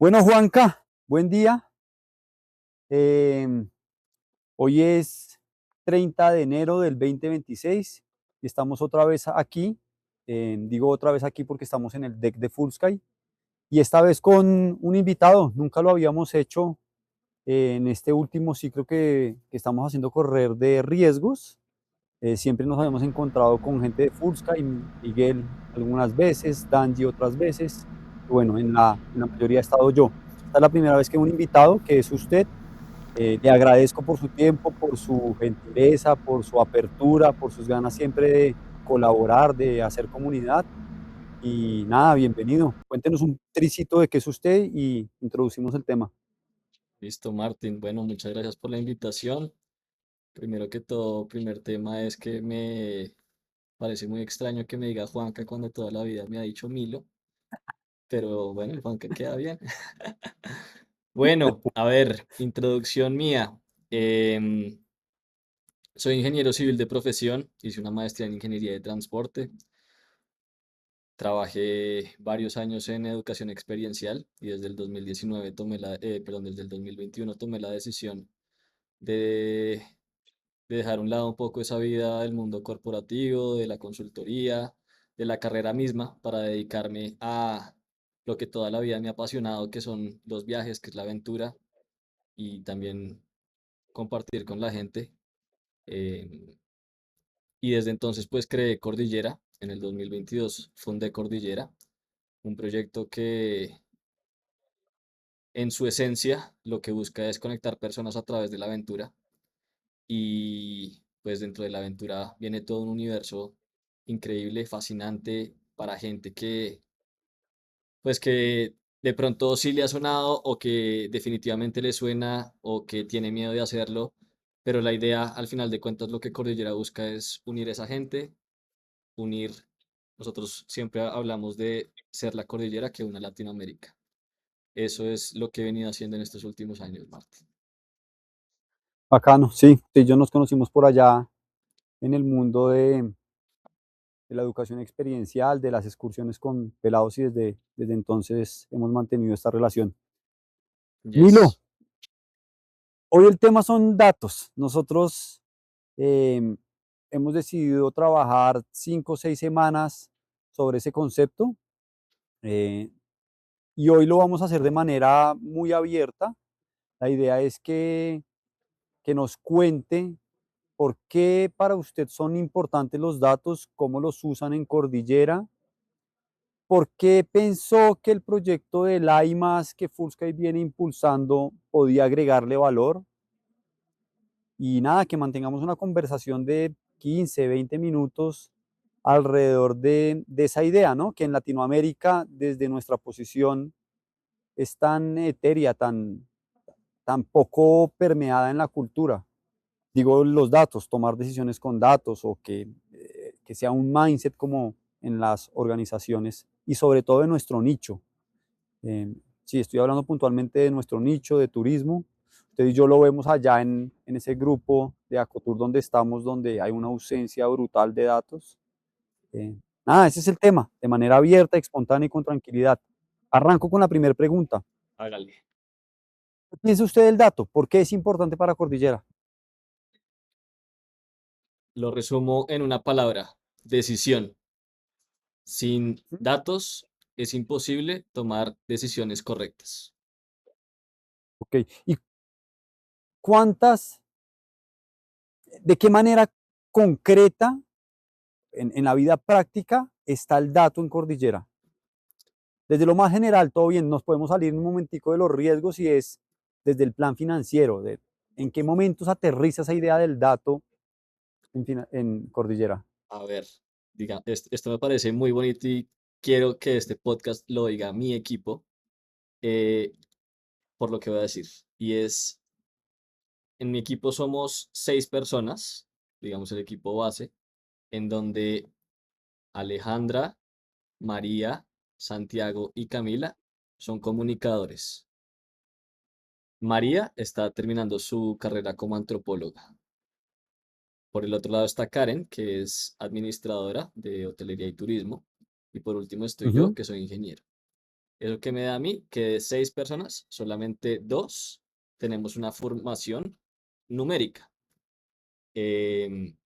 Bueno, Juanca, buen día. Em, Hoy es 30 de enero del 2026 y estamos otra vez aquí. Digo otra vez aquí porque estamos en el deck de Full Sky y esta vez con un invitado. Nunca lo habíamos hecho en este último ciclo que estamos haciendo correr de riesgos. Siempre nos habíamos encontrado con gente de Full Sky, Miguel algunas veces, Danji otras veces. Y bueno, en la mayoría he estado yo. Esta es la primera vez que un invitado, que es usted. Le agradezco por su tiempo, por su gentileza, por su apertura, por sus ganas siempre de colaborar, de hacer comunidad. Y nada, bienvenido. Cuéntenos un tricito de qué es usted y introducimos el tema. Listo, Martín. Bueno, muchas gracias por la invitación. Primero que todo, primer tema es que me parece muy extraño que me diga Juanca cuando toda la vida me ha dicho Milo, pero bueno, el Juanca queda bien. Bueno, a ver, introducción mía. Em, Soy ingeniero civil de profesión, hice una maestría en ingeniería de transporte, trabajé varios años en educación experiencial y desde el 2019 perdón, desde el 2021 tomé la decisión de de dejar a un lado un poco esa vida del mundo corporativo, de la consultoría, de la carrera misma, para dedicarme a lo que toda la vida me ha apasionado, que son los viajes, que es la aventura y también compartir con la gente. em, y desde entonces pues creé Cordillera. En el 2022 fundé Cordillera, un proyecto que en su esencia lo que busca es conectar personas a través de la aventura. Y pues dentro de la aventura viene todo un universo increíble, fascinante para gente que pues que de pronto sí le ha sonado o que definitivamente le suena o que tiene miedo de hacerlo, pero la idea al final de cuentas lo que Cordillera busca es unir a esa gente, unir, nosotros siempre hablamos de ser la cordillera que une a Latinoamérica. Eso es lo que he venido haciendo en estos últimos años, Martín. Bacano, sí, sí, yo nos conocimos por allá en el mundo de la educación experiencial, de las excursiones con pelados y desde entonces hemos mantenido esta relación. Milo, Yes. hoy el tema son datos. Nosotros em, hemos decidido trabajar 5 o 6 semanas sobre ese concepto eh, y hoy lo vamos a hacer de manera muy abierta. La idea es que nos cuente por qué para usted son importantes los datos, cómo los usan en Cordillera. ¿Por qué pensó que el proyecto del IMAS que Fullsky viene impulsando podía agregarle valor? Y nada, que mantengamos una conversación de 15, 20 minutos alrededor de esa idea, ¿no? Que en Latinoamérica, desde nuestra posición, es tan etérea, tan poco permeada en la cultura. Digo, los datos, tomar decisiones con datos o que sea un mindset como en las organizaciones y sobre todo en nuestro nicho. Eh, sí, estoy hablando puntualmente de nuestro nicho de turismo. Usted y yo lo vemos allá en ese grupo de Acotur donde estamos, donde hay una ausencia brutal de datos. Nada, ese es el tema, de manera abierta, espontánea y con tranquilidad. Arranco con la primera pregunta. Hágale. ¿Qué piensa usted del dato? ¿Por qué es importante para Cordillera? Lo resumo en una palabra, decisión. Sin ¿Mm? datos es imposible tomar decisiones correctas. Ok. ¿Y cuántas, de qué manera concreta en la vida práctica está el dato en Cordillera? Desde lo más general, todo bien, nos podemos salir un momentico de los riesgos y es desde el plan financiero, de en qué momentos aterriza esa idea del dato en Cordillera. A ver, diga, esto me parece muy bonito y quiero que este podcast lo diga mi equipo, eh, por lo que voy a decir. Y es, en mi equipo somos 6 personas, digamos el equipo base, en donde Alejandra, María, Santiago y Camila son comunicadores. María está terminando su carrera como antropóloga. Por el otro lado está Karen, que es administradora de hotelería y turismo. Y por último estoy yo, Ujú. que soy ingeniero. ¿Eso que me da a mí? Que de 6 personas, solamente dos tenemos una formación numérica. Em,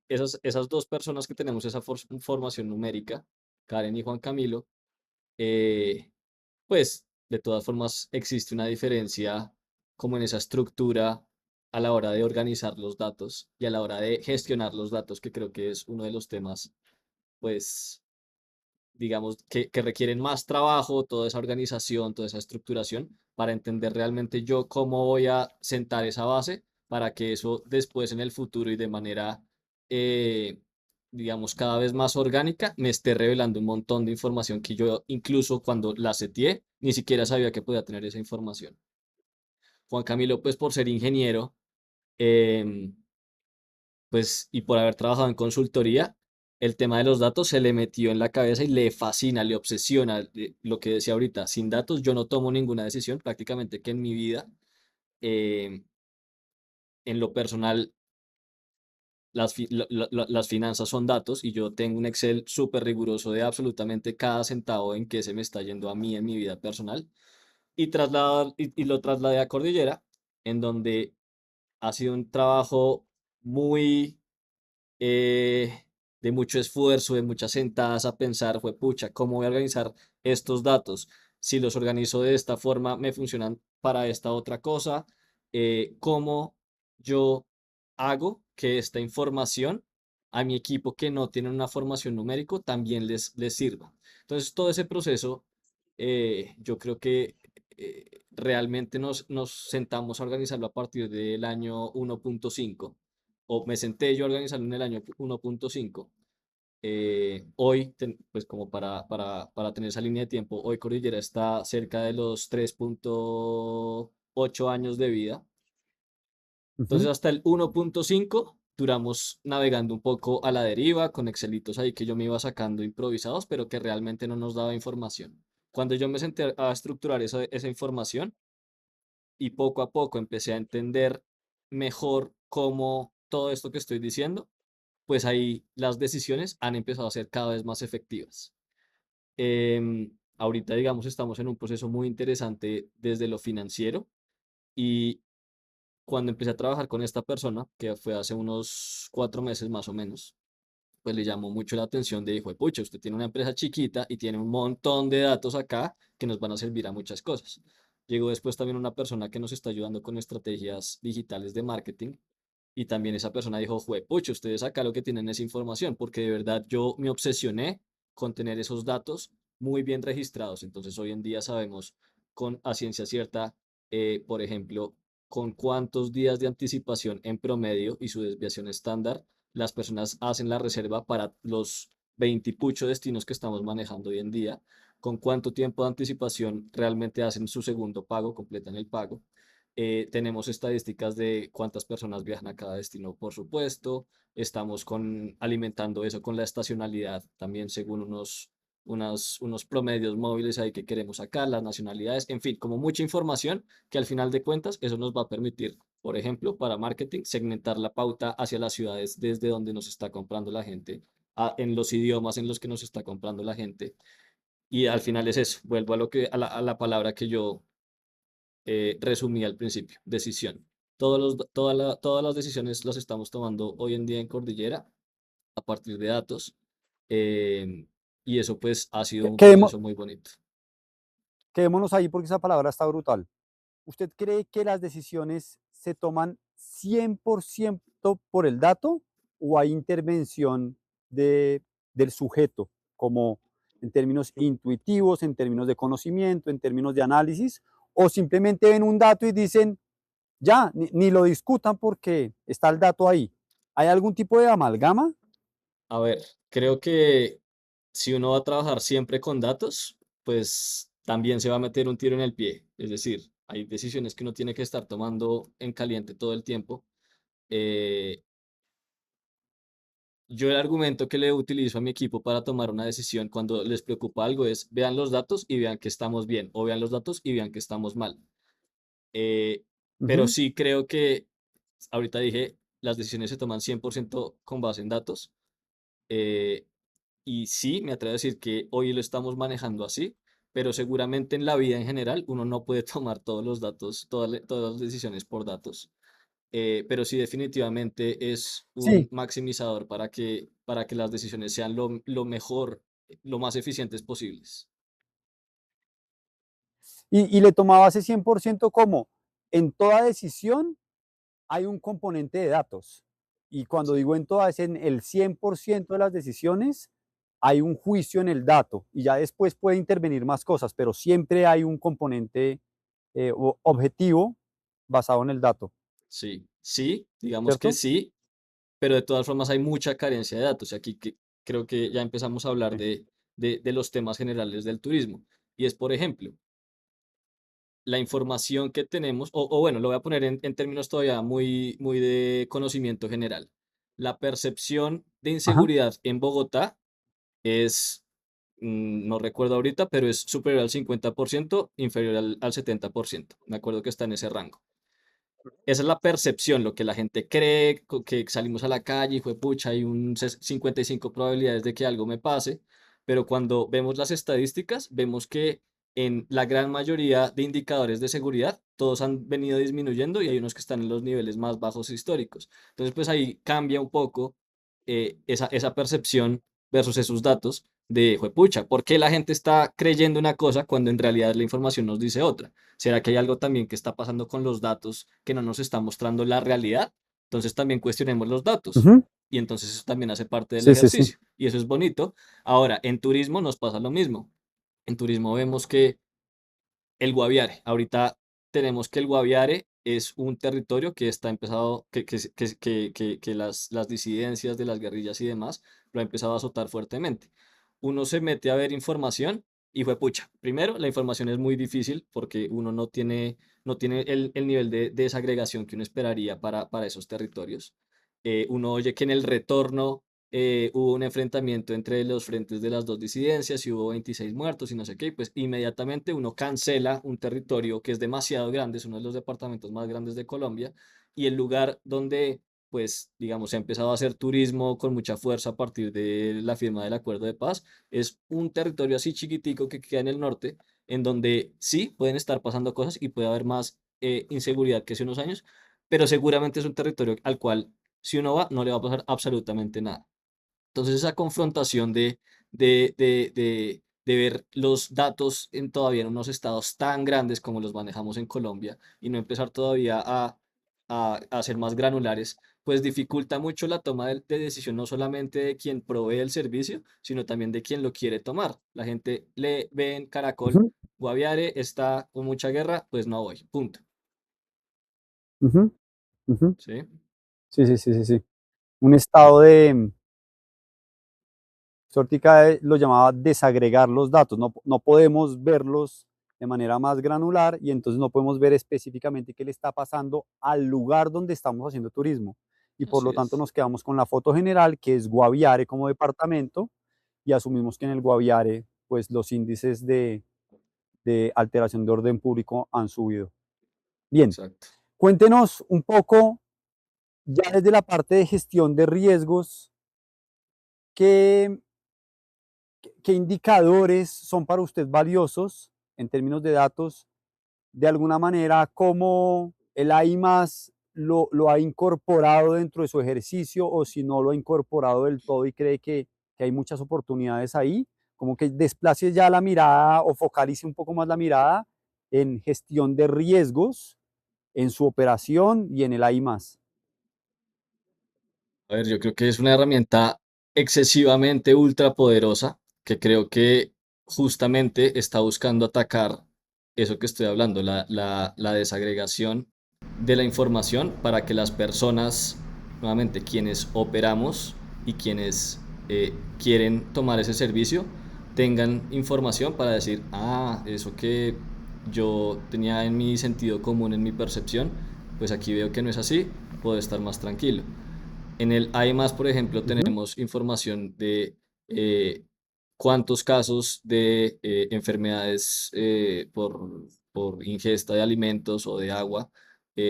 esas 2 personas que tenemos esa formación numérica, Karen y Juan Camilo, eh, pues de todas formas existe una diferencia como en esa estructura a la hora de organizar los datos y a la hora de gestionar los datos, que creo que es uno de los temas, pues, digamos, que requieren más trabajo, toda esa organización, toda esa estructuración, para entender realmente yo cómo voy a sentar esa base para que eso después en el futuro y de manera, eh, digamos, cada vez más orgánica, me esté revelando un montón de información que yo incluso cuando la seteé, ni siquiera sabía que podía tener esa información. Juan Camilo, pues por ser ingeniero, em, pues, y por haber trabajado en consultoría, el tema de los datos se le metió en la cabeza y le fascina, le obsesiona. Lo que decía ahorita, sin datos yo no tomo ninguna decisión, prácticamente que en mi vida, eh, en lo personal, las finanzas son datos y yo tengo un Excel súper riguroso de absolutamente cada centavo en que se me está yendo a mí en mi vida personal. Y lo trasladé a Cordillera, en donde ha sido un trabajo muy eh, de mucho esfuerzo, de muchas sentadas a pensar, fue pucha, ¿cómo voy a organizar estos datos? Si los organizo de esta forma, me funcionan para esta otra cosa. ¿Cómo yo hago que esta información a mi equipo que no tiene una formación numérico también les sirva? Entonces, todo ese proceso, yo creo que realmente nos sentamos a organizarlo a partir del año 1.5 o me senté yo a organizarlo en el año 1.5. Hoy, pues como para tener esa línea de tiempo, hoy Cordillera está cerca de los 3.8 años de vida. Entonces, Ujú. hasta el 1.5 duramos navegando un poco a la deriva, con Excelitos ahí que yo me iba sacando improvisados, pero que realmente no nos daba información. Cuando yo me senté a estructurar esa información y poco a poco empecé a entender mejor cómo todo esto que estoy diciendo, pues ahí las decisiones han empezado a ser cada vez más efectivas. Ahorita, digamos, estamos en un proceso muy interesante desde lo financiero y cuando empecé a trabajar con esta persona, que fue hace unos 4 meses más o menos, pues le llamó mucho la atención de, dijo, pucha, usted tiene una empresa chiquita y tiene un montón de datos acá que nos van a servir a muchas cosas. Llegó después también una persona que nos está ayudando con estrategias digitales de marketing y también esa persona dijo, pucha, ustedes acá lo que tienen es información, porque de verdad yo me obsesioné con tener esos datos muy bien registrados. Entonces hoy en día sabemos con a ciencia cierta, por ejemplo, con cuántos días de anticipación en promedio y su desviación estándar las personas hacen la reserva para los 20 y pucho destinos que estamos manejando hoy en día, con cuánto tiempo de anticipación realmente hacen su segundo pago, completan el pago. Tenemos estadísticas de cuántas personas viajan a cada destino, por supuesto. Estamos alimentando eso con la estacionalidad, también según unos promedios móviles ahí que queremos sacar, las nacionalidades, en fin, como mucha información que al final de cuentas eso nos va a permitir, por ejemplo, para marketing, segmentar la pauta hacia las ciudades desde donde nos está comprando la gente, en los idiomas en los que nos está comprando la gente. Y al final es eso, vuelvo a la palabra que yo resumí al principio, decisión. Todas las decisiones las estamos tomando hoy en día en Cordillera a partir de datos em, y eso pues ha sido un Quedemo- proceso muy bonito. Quedémonos ahí porque esa palabra está brutal. ¿Usted cree que las decisiones se toman 100% por el dato o hay intervención del sujeto, como en términos intuitivos, en términos de conocimiento, en términos de análisis, o simplemente ven un dato y dicen, ya, ni lo discutan porque está el dato ahí? ¿Hay algún tipo de amalgama? A ver, creo que si uno va a trabajar siempre con datos, pues también se va a meter un tiro en el pie. Es decir, hay decisiones que uno tiene que estar tomando en caliente todo el tiempo. Eh, Yo el argumento que le utilizo a mi equipo para tomar una decisión cuando les preocupa algo es vean los datos y vean que estamos bien, o vean los datos y vean que estamos mal. Eh, pero Ujú. sí creo que, ahorita dije, las decisiones se toman 100% con base en datos. eh, Y sí, me atrevo a decir que hoy lo estamos manejando así, pero seguramente en la vida en general uno no puede tomar todos los datos, todas las decisiones por datos. Pero sí, definitivamente es un Sí, maximizador para que las decisiones sean lo mejor, lo más eficientes posibles. y le tomaba ese 100% como en toda decisión hay un componente de datos. Y cuando Sí, digo en todas, en el 100% de las decisiones hay un juicio en el dato y ya después puede intervenir más cosas, pero siempre hay un componente objetivo basado en el dato, sí, sí, digamos que ¿cierto? sí, pero de todas formas hay mucha carencia de datos. Y aquí creo que ya empezamos a hablar Sí. de los temas generales del turismo. Y es, por ejemplo, la información que tenemos, o bueno, lo voy a poner en términos todavía muy de conocimiento general. La percepción de Ajá. inseguridad en Bogotá es, no recuerdo ahorita, pero es superior al 50%, inferior al 70%. Me acuerdo que está en ese rango. Esa es la percepción, lo que la gente cree, que salimos a la calle y fue pucha, hay un 55 probabilidades de que algo me pase, pero cuando vemos las estadísticas, vemos que en la gran mayoría de indicadores de seguridad, todos han venido disminuyendo y hay unos que están en los niveles más bajos históricos. Entonces, pues ahí cambia un poco esa percepción versus esos datos de, juepucha, ¿por qué la gente está creyendo una cosa cuando en realidad la información nos dice otra? ¿Será que hay algo también que está pasando con los datos que no nos está mostrando la realidad? Entonces también cuestionemos los datos. Ujú. Y entonces eso también hace parte del Sí, sí, sí. ejercicio. Y eso es bonito. Ahora, en turismo nos pasa lo mismo. En turismo vemos que el Guaviare, ahorita tenemos que el Guaviare es un territorio que está empezado, que las disidencias de las guerrillas y demás lo ha empezado a azotar fuertemente. Uno se mete a ver información y fue pucha. Primero, la información es muy difícil porque uno no tiene el nivel de desagregación que uno esperaría para esos territorios. Uno oye que en el retorno hubo un enfrentamiento entre los frentes de las dos disidencias y hubo 26 muertos y no sé qué, y pues inmediatamente uno cancela un territorio que es demasiado grande, es uno de los departamentos más grandes de Colombia, y el lugar donde, pues, digamos, se ha empezado a hacer turismo con mucha fuerza a partir de la firma del acuerdo de paz, es un territorio así chiquitico que queda en el norte, en donde sí pueden estar pasando cosas y puede haber más inseguridad que hace unos años, pero seguramente es un territorio al cual si uno va no le va a pasar absolutamente nada. Entonces, esa confrontación de ver los datos todavía en unos estados tan grandes como los manejamos en Colombia y no empezar todavía a ser más granulares, pues dificulta mucho la toma de decisión no solamente de quien provee el servicio, sino también de quien lo quiere tomar. La gente le ve en Caracol, Ujú, Guaviare está con mucha guerra, pues no voy, punto. ujú, ujú. ¿Sí? Sí, sí, sí, sí, sí. Un estado de, Sortica lo llamaba desagregar los datos, no podemos verlos de manera más granular y entonces no podemos ver específicamente qué le está pasando al lugar donde estamos haciendo turismo. Y por Así lo tanto es, nos quedamos con la foto general, que es Guaviare como departamento, y asumimos que en el Guaviare pues los índices de alteración de orden público han subido. Bien, exacto. cuéntenos un poco, ya desde la parte de gestión de riesgos, qué, qué indicadores son para usted valiosos en términos de datos, de alguna manera, cómo el AI+ lo ha incorporado dentro de su ejercicio o si no lo ha incorporado del todo y cree que hay muchas oportunidades ahí, como que desplace ya la mirada o focalice un poco más la mirada en gestión de riesgos, en su operación y en el AI+. A ver, yo creo que es una herramienta excesivamente ultrapoderosa que creo que justamente está buscando atacar eso que estoy hablando, la desagregación de la información para que las personas, nuevamente, quienes operamos y quienes quieren tomar ese servicio, tengan información para decir, ah, eso que yo tenía en mi sentido común, en mi percepción, pues aquí veo que no es así, puedo estar más tranquilo. En el AIMAS, por ejemplo, Ujú, tenemos información de eh, cuántos casos de enfermedades por ingesta de alimentos o de agua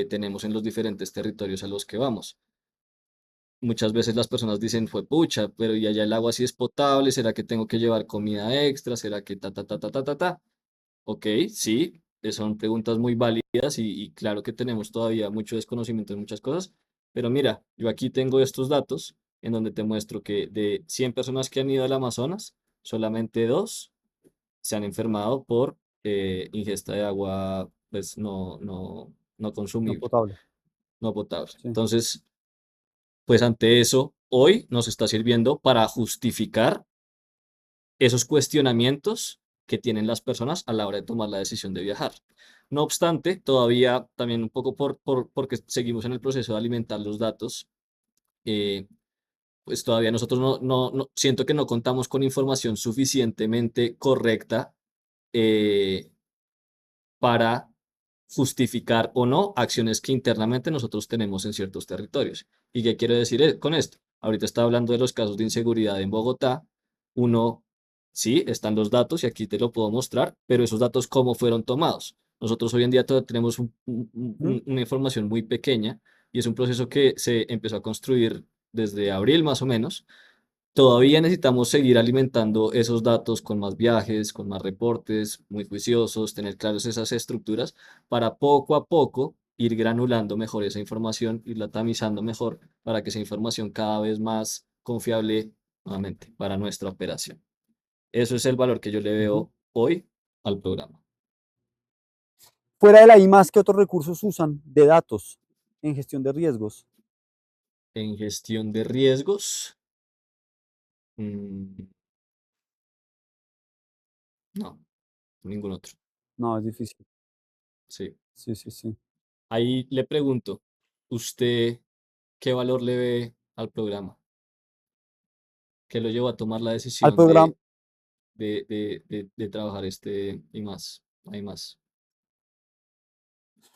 tenemos en los diferentes territorios a los que vamos. muchas veces las personas dicen, fue pucha, pero y allá el agua sí es potable, ¿será que tengo que llevar comida extra? ¿Será que ta, ta, ta, ta, ta, ta, ta? Ok, sí, son preguntas muy válidas y claro que tenemos todavía mucho desconocimiento en muchas cosas, pero mira, yo aquí tengo estos datos en donde te muestro que de 100 personas que han ido al Amazonas, solamente dos se han enfermado por ingesta de agua, pues no no consumible, potable. no potable. Sí, Entonces, pues ante eso, hoy nos está sirviendo para justificar esos cuestionamientos que tienen las personas a la hora de tomar la decisión de viajar. No obstante, todavía también un poco porque seguimos en el proceso de alimentar los datos, eh, pues todavía nosotros siento que no contamos con información suficientemente correcta eh, para justificar o no acciones que internamente nosotros tenemos en ciertos territorios. ¿Y qué quiero decir con esto? Ahorita estaba hablando de los casos de inseguridad en Bogotá. Uno, sí, están los datos y aquí te lo puedo mostrar, pero esos datos, ¿cómo fueron tomados? Nosotros hoy en día todavía tenemos ujú, una información muy pequeña y es un proceso que se empezó a construir desde abril más o menos. Todavía necesitamos seguir alimentando esos datos con más viajes, con más reportes, muy juiciosos, tener claras esas estructuras para poco a poco ir granulando mejor esa información, irla tamizando mejor para que sea información cada vez más confiable nuevamente para nuestra operación. Eso es el valor que yo le ujú. veo hoy al programa. Fuera de la I más, ¿qué otros recursos usan de datos en gestión de riesgos? En gestión de riesgos, mm, no, ningún otro. No, es difícil. Sí. Sí, sí, sí. Ahí le pregunto, ¿usted qué valor le ve al programa? ¿Qué lo llevó a tomar la Al decisión programa, de trabajar y más? Hay más.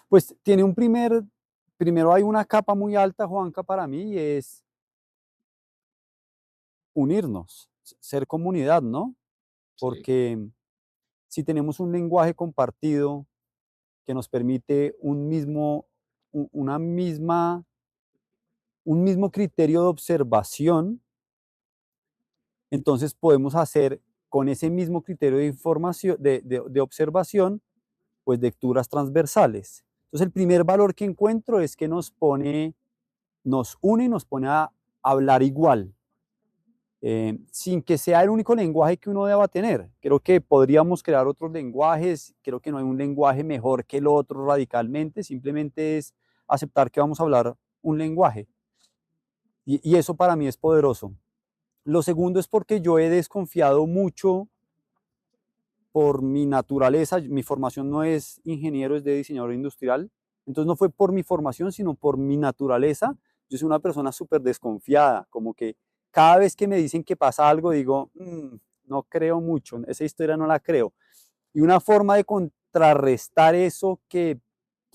pues tiene primero hay una capa muy alta, Juanca, para mí, y es unirnos, ser comunidad, ¿no? Sí, Porque si tenemos un lenguaje compartido que nos permite una misma, un mismo criterio de observación, entonces podemos hacer con ese mismo criterio de información, de observación, pues lecturas transversales. Entonces el primer valor que encuentro es que nos une y nos pone a hablar igual, sin que sea el único lenguaje que uno deba tener. Creo que podríamos crear otros lenguajes, creo que no hay un lenguaje mejor que el otro radicalmente, simplemente es aceptar que vamos a hablar un lenguaje. Y eso para mí es poderoso. Lo segundo es porque yo he desconfiado mucho por mi naturaleza. Mi formación no es ingeniero, es de diseñador industrial. Entonces no fue por mi formación, sino por mi naturaleza. Yo soy una persona súper desconfiada, como que cada vez que me dicen que pasa algo, digo, no creo mucho, esa historia no la creo. Y una forma de contrarrestar eso que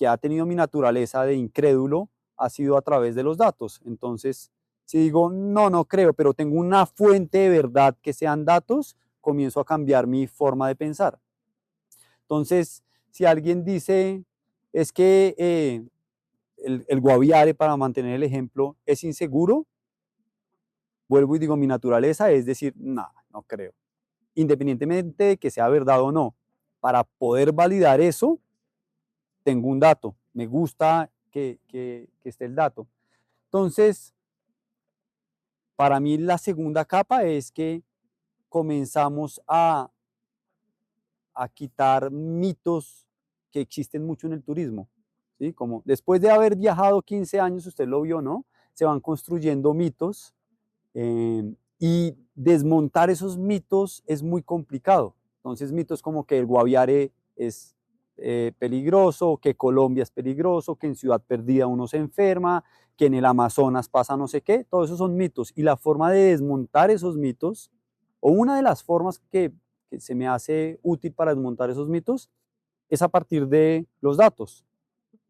ha tenido mi naturaleza de incrédulo ha sido a través de los datos. Entonces, si digo, no creo, pero tengo una fuente de verdad que sean datos, comienzo a cambiar mi forma de pensar. Entonces, si alguien dice, es que el Guaviare, para mantener el ejemplo, es inseguro, vuelvo y digo, mi naturaleza es decir, no creo. Independientemente de que sea verdad o no. Para poder validar eso, tengo un dato. Me gusta que esté el dato. Entonces, para mí la segunda capa es que comenzamos a quitar mitos que existen mucho en el turismo. ¿Sí? Como después de haber viajado 15 años, usted lo vio, ¿no? Se van construyendo mitos y desmontar esos mitos es muy complicado. Entonces, mitos como que el Guaviare es peligroso, que Colombia es peligroso, que en Ciudad Perdida uno se enferma, que en el Amazonas pasa no sé qué, todos esos son mitos. Y la forma de desmontar esos mitos, o una de las formas que se me hace útil para desmontar esos mitos, es a partir de los datos.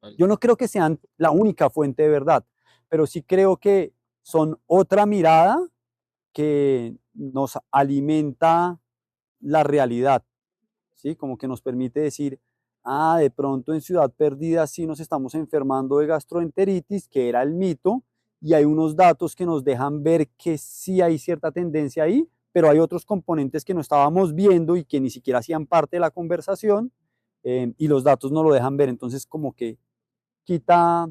vale, Yo no creo que sean la única fuente de verdad, pero sí creo que son otra mirada que nos alimenta la realidad, ¿sí? Como que nos permite decir, de pronto en Ciudad Perdida sí nos estamos enfermando de gastroenteritis, que era el mito, y hay unos datos que nos dejan ver que sí hay cierta tendencia ahí, pero hay otros componentes que no estábamos viendo y que ni siquiera hacían parte de la conversación, y los datos no lo dejan ver, entonces como que quita,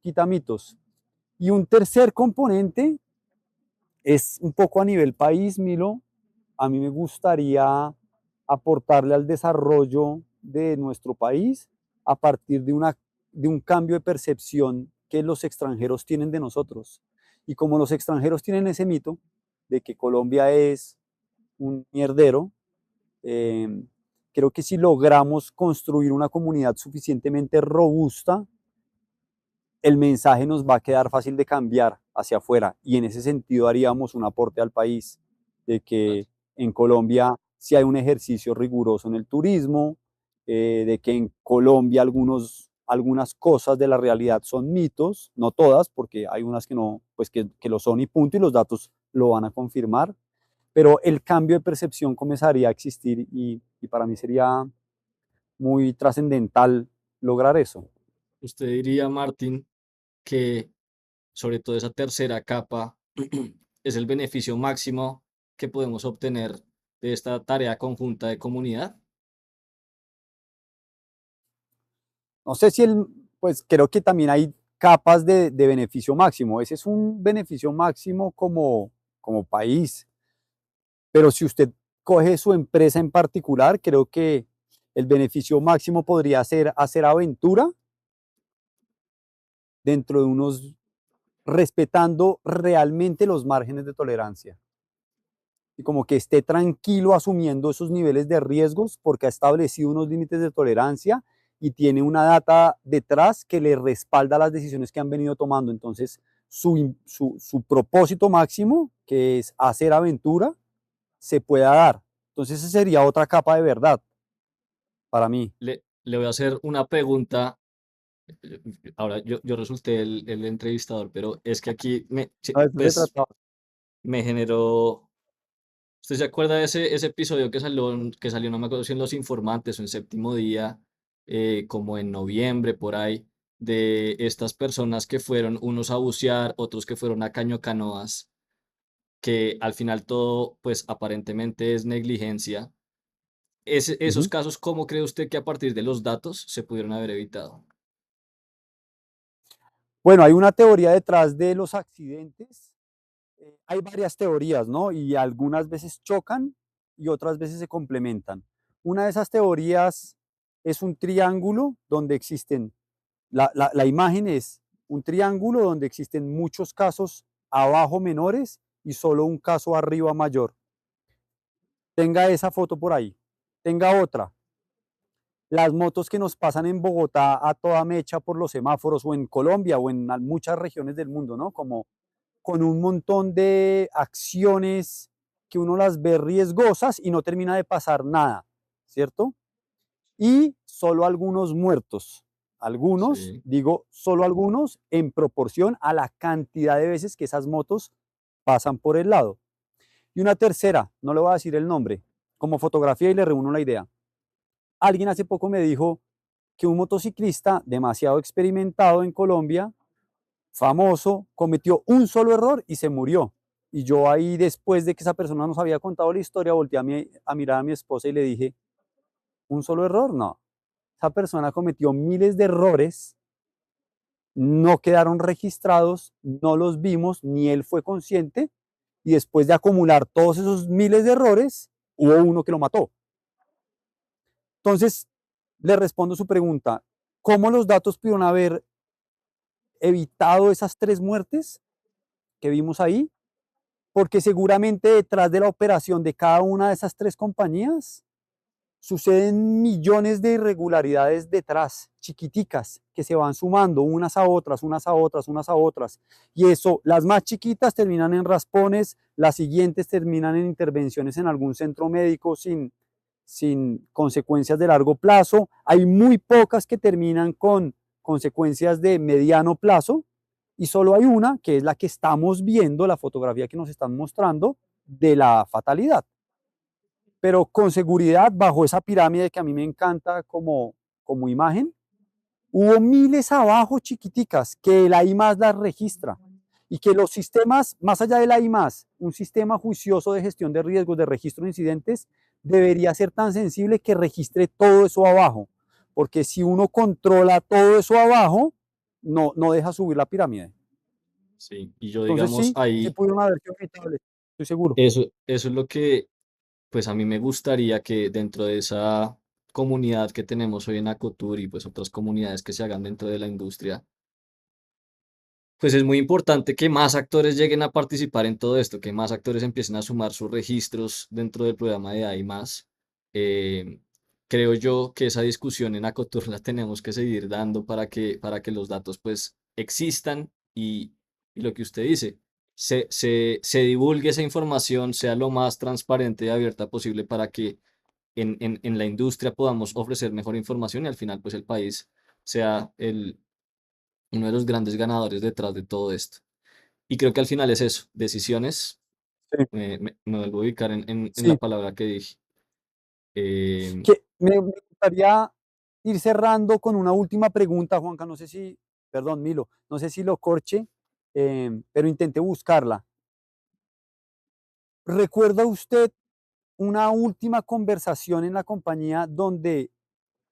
quita mitos. Y un tercer componente es un poco a nivel país, Milo. A mí me gustaría aportarle al desarrollo de nuestro país a partir de un cambio de percepción que los extranjeros tienen de nosotros. Y como los extranjeros tienen ese mito de que Colombia es un mierdero, eh, creo que si logramos construir una comunidad suficientemente robusta, el mensaje nos va a quedar fácil de cambiar hacia afuera y en ese sentido haríamos un aporte al país de Total. que en Colombia sí hay un ejercicio riguroso en el turismo, de que en Colombia algunas cosas de la realidad son mitos, no todas, porque hay unas que no, pues que lo son y punto, y los datos lo van a confirmar, pero el cambio de percepción comenzaría a existir y para mí sería muy trascendental lograr eso. ¿Usted diría, Martín, que sobre todo esa tercera capa es el beneficio máximo que podemos obtener de esta tarea conjunta de comunidad? No sé si pues creo que también hay capas de beneficio máximo. Ese es un beneficio máximo como país, pero si usted coge su empresa en particular, creo que el beneficio máximo podría ser hacer aventura dentro de unos, respetando realmente los márgenes de tolerancia. Y como que esté tranquilo asumiendo esos niveles de riesgos porque ha establecido unos límites de tolerancia y tiene una data detrás que le respalda las decisiones que han venido tomando. Entonces, su propósito máximo, que es hacer aventura, se pueda dar. Entonces, esa sería otra capa de verdad para mí. Le voy a hacer una pregunta. Ahora yo resulté el entrevistador, pero es que aquí No, de eso se pues trataba. me generó. ¿Usted se acuerda de ese episodio que salió, no me acuerdo si en Los Informantes o en Séptimo Día, como en noviembre, por ahí, de estas personas que fueron unos a bucear, otros que fueron a Caño Canoas, que al final todo, pues aparentemente es negligencia? Esos Ujú. casos, ¿cómo cree usted que a partir de los datos se pudieron haber evitado? Bueno, hay una teoría detrás de los accidentes. Hay varias teorías, ¿no? Y algunas veces chocan y otras veces se complementan. Una de esas teorías es un triángulo donde existen, la imagen es un triángulo donde existen muchos casos abajo menores y solo un caso arriba mayor. Tenga esa foto por ahí. Tenga otra. Las motos que nos pasan en Bogotá a toda mecha por los semáforos o en Colombia o en muchas regiones del mundo, ¿no? Como con un montón de acciones que uno las ve riesgosas y no termina de pasar nada, ¿cierto? Y solo algunos muertos. Algunos, Sí. digo, solo algunos en proporción a la cantidad de veces que esas motos pasan por el lado. Y una tercera, no le voy a decir el nombre, como fotografía y le reúno la idea. Alguien hace poco me dijo que un motociclista demasiado experimentado en Colombia, famoso, cometió un solo error y se murió. Y yo ahí, después de que esa persona nos había contado la historia, volteé a mirar a mi esposa y le dije, ¿un solo error? No. Esa persona cometió miles de errores, no quedaron registrados, no los vimos, ni él fue consciente, y después de acumular todos esos miles de errores, hubo uno que lo mató. Entonces, le respondo su pregunta, ¿cómo los datos pudieron haber evitado esas 3 muertes que vimos ahí? Porque seguramente detrás de la operación de cada una de esas 3 compañías suceden millones de irregularidades detrás, chiquiticas, que se van sumando unas a otras, unas a otras, unas a otras. Y eso, las más chiquitas terminan en raspones, las siguientes terminan en intervenciones en algún centro médico sin consecuencias de largo plazo. Hay muy pocas que terminan con consecuencias de mediano plazo y solo hay una, que es la que estamos viendo, la fotografía que nos están mostrando de la fatalidad. Pero con seguridad, bajo esa pirámide que a mí me encanta como imagen, hubo miles abajo chiquiticas que el I más las registra. y que los sistemas, más allá de la I+, un sistema juicioso de gestión de riesgos, de registro de incidentes, debería ser tan sensible que registre todo eso abajo, porque si uno controla todo eso abajo, no deja subir la pirámide. Sí, y yo Entonces digamos sí, sí ahí, pudieron haber sido evitables, estoy seguro. eso es lo que pues a mí me gustaría que dentro de esa comunidad que tenemos hoy en Acotur y pues otras comunidades que se hagan dentro de la industria, pues es muy importante que más actores lleguen a participar en todo esto, que más actores empiecen a sumar sus registros dentro del programa de AI+. Eh, Creo yo que esa discusión en Acotur la tenemos que seguir dando para que los datos pues existan y lo que usted dice, se divulgue esa información, sea lo más transparente y abierta posible para que en la industria podamos ofrecer mejor información y al final pues el país sea uno de los grandes ganadores detrás de todo esto. Y creo que al final es eso, decisiones, Sí, me vuelvo a ubicar en la sí. palabra que dije. em, Que me gustaría ir cerrando con una última pregunta, Juanca, no sé si, perdón, Milo, no sé si lo corche, pero intenté buscarla. ¿Recuerda usted una última conversación en la compañía donde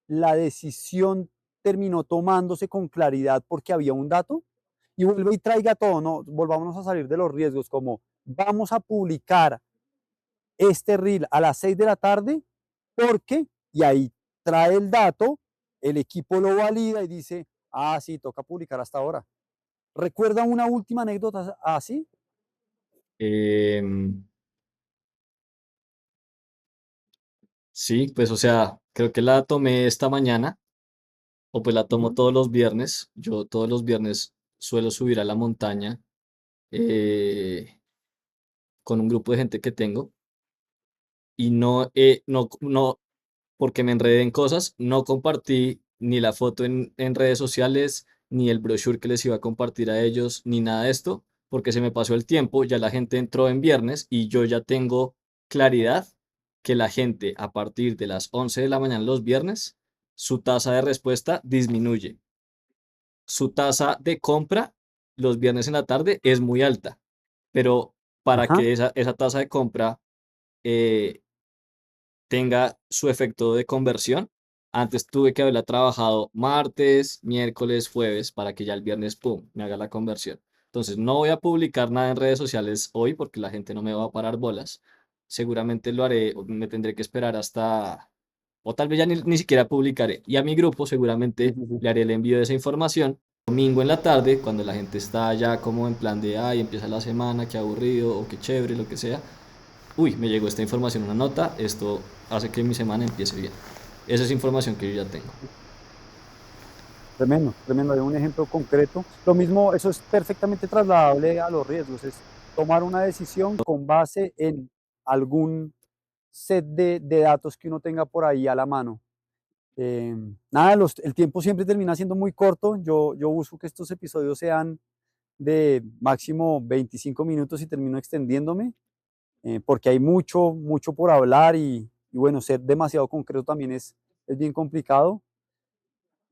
la decisión terminó tomándose con claridad porque había un dato? Y vuelve y traiga todo, no, volvámonos a salir de los riesgos, como vamos a publicar este reel a las 6 de la tarde porque, y ahí trae el dato, el equipo lo valida y dice, ah, sí, toca publicar hasta ahora. ¿Recuerda una última anécdota así? em, sí, pues o sea, creo que la tomé esta mañana, o pues la tomo Ujú. todos los viernes. Yo todos los viernes suelo subir a la montaña eh, con un grupo de gente que tengo y no, porque me enredé en cosas, no compartí ni la foto en redes sociales, ni el brochure que les iba a compartir a ellos, ni nada de esto, porque se me pasó el tiempo, ya la gente entró en viernes y yo ya tengo claridad que la gente a partir de las 11 de la mañana los viernes, su tasa de respuesta disminuye. Su tasa de compra los viernes en la tarde es muy alta, pero para Ajá, que esa tasa de compra eh, tenga su efecto de conversión. Antes tuve que haberla trabajado martes, miércoles, jueves para que ya el viernes, ¡pum!, me haga la conversión. Entonces, no voy a publicar nada en redes sociales hoy porque la gente no me va a parar bolas. Seguramente lo haré, o me tendré que esperar hasta, o tal vez ya ni siquiera publicaré. Y a mi grupo sí, seguramente sí, sí. le haré el envío de esa información. Domingo en la tarde, cuando la gente está ya como en plan de, ay, empieza la semana, qué aburrido o qué chévere, lo que sea, uy, me llegó esta información, una nota, esto hace que mi semana empiece bien. Esa es información que yo ya tengo. Tremendo, tremendo, hay un ejemplo concreto. Lo mismo, eso es perfectamente trasladable a los riesgos, es tomar una decisión con base en algún set de datos que uno tenga por ahí a la mano. Nada, el tiempo siempre termina siendo muy corto. Yo busco que estos episodios sean de máximo 25 minutos y termino extendiéndome, porque hay mucho, mucho por hablar y bueno, ser demasiado concreto también es bien complicado.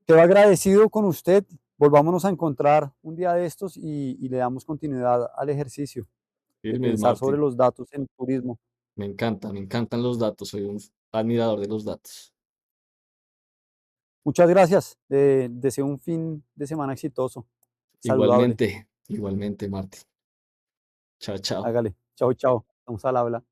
Quedo agradecido con usted. Volvámonos a encontrar un día de estos y le damos continuidad al ejercicio de Firmes, pensar sobre Martín. los datos en turismo. Me encantan los datos, soy un admirador de los datos. Muchas gracias. Deseo un fin de semana exitoso, saludable. Igualmente, igualmente, Martín. Chao, chao. Hágale. Chao, chao. Vamos al habla.